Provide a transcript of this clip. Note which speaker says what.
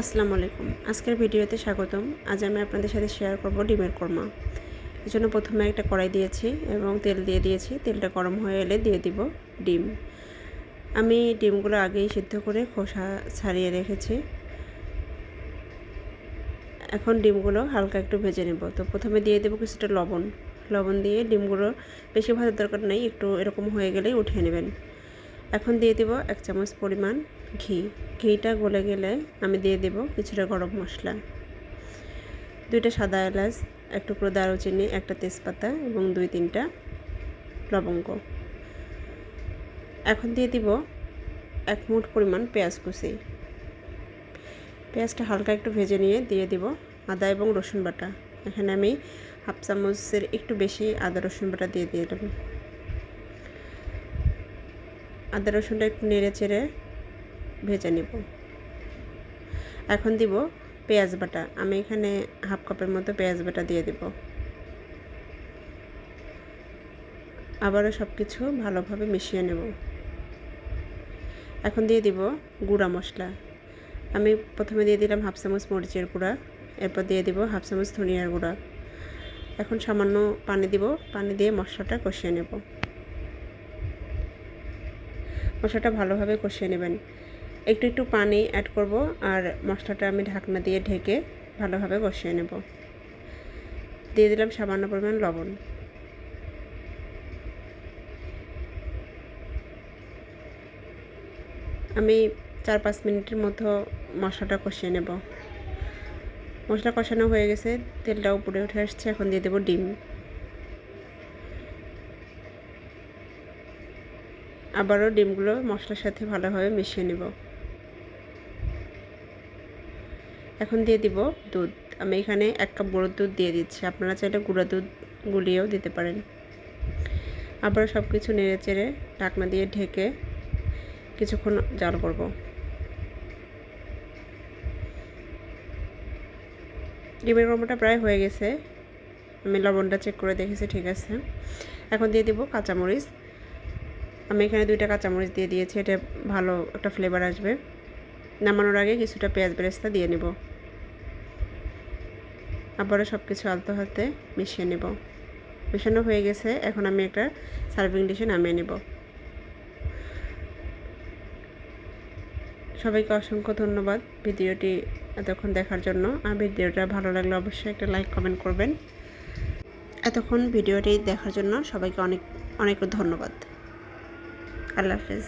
Speaker 1: আসসালামু আলাইকুম। আজকের ভিডিওতে স্বাগতম। আজ আমি আপনাদের সাথে শেয়ার করব ডিমের কোরমা। এজন্য প্রথমে একটা কড়াই দিয়েছি এবং তেল দিয়ে দিয়েছি। তেলটা গরম হয়ে এলে দিয়ে দিব ডিম। আমি ডিমগুলো আগেই সিদ্ধ করে খোসা ছাড়িয়ে রেখেছি। এখন ডিমগুলো হালকা একটু ভেজে নেব। তো প্রথমে দিয়ে দেব কিছুটা লবণ। লবণ দিয়ে ডিমগুলো বেশি ভাজার দরকার নেই, একটু এরকম হয়ে গেলেই উঠিয়ে নেবেন। এখন দিয়ে দেব 1 চামচ পরিমাণ ঘি। ঘিটা গলে গেলে আমি দিয়ে দেব কিছুটা গরম মশলা, 2টা সাদা এলাচ, এক টুকরো দারুচিনি, একটা তেজপাতা এবং 2-3টা লবঙ্গ। এখন দিয়ে দিব 1 মুঠ পরিমাণ পেঁয়াজ কুচি। পেঁয়াজটা হালকা একটু ভেজে নিয়ে দিয়ে দিব আদা এবং রসুন বাটা। এখানে আমি 1/2 চামচের একটু বেশি আদা রসুন বাটা দিয়ে দিলাম। আদা রসুনটা একটু নেড়ে চেড়ে ভেজে নেব। এখন দিব পেঁয়াজ বাটা। আমি এখানে 1/2 কাপের মতো পেঁয়াজ বাটা দিয়ে দেব। আবারও সব কিছু ভালোভাবে মিশিয়ে নেব। এখন দিয়ে দিব গুঁড়া মশলা। আমি প্রথমে দিয়ে দিলাম 1/2 চামচ মরিচের গুঁড়া, এরপর দিয়ে দিব 1/2 চামচ ধনিয়ার গুঁড়া। এখন সামান্য পানি দিব, পানি দিয়ে মশলাটা কষিয়ে নেব। মশলাটা ভালোভাবে কষিয়ে নেবেন। একটু একটু পানি অ্যাড করব আর মশলাটা আমি ঢাকনা দিয়ে ঢেকে ভালোভাবে কষিয়ে নেব। দিয়ে দিলাম সামান্য পরিমাণ লবণ। আমি 4-5 মিনিটের মতো মশলাটা কষিয়ে নেব। মশলা কষানো হয়ে গেছে, তেলটা উপরে উঠে আসছে। এখন দিয়ে দেব ডিম। আবারও ডিমগুলো মশলার সাথে ভালোভাবে মিশিয়ে নেব। এখন দিয়ে দিব দুধ। আমি এখানে 1 কাপ গরুর দুধ দিয়ে দিচ্ছি। আপনারা চাইলে গুঁড়া দুধ গুলিয়েও দিতে পারেন। আবারও সব কিছু নেড়ে চেড়ে ঢাকনা দিয়ে ঢেকে কিছুক্ষণ জাল করব। ডিমের কোরমাটা প্রায় হয়ে গেছে। আমি লবণটা চেক করে দেখেছি, ঠিক আছে। এখন দিয়ে দিব কাঁচামরিচ। আমি এখানে 2টা কাঁচামরিচ দিয়ে দিয়েছি, এটা ভালো একটা ফ্লেভার আসবে। নামানোর আগে কিছুটা পেঁয়াজ বেরেস্তা দিয়ে নেব। আবারও সব কিছু আলতো হাতে মিশিয়ে নেব। মেশানো হয়ে গেছে। এখন আমি একটা সার্ভিং ডিশে নামিয়ে নেব। সবাইকে অসংখ্য ধন্যবাদ ভিডিওটি এতক্ষণ দেখার জন্য। আর ভিডিওটা ভালো লাগলে অবশ্যই একটা লাইক কমেন্ট করবেন। এতক্ষণ ভিডিওটি দেখার জন্য সবাইকে অনেক অনেক ধন্যবাদ। আল্লাহ হাফেজ।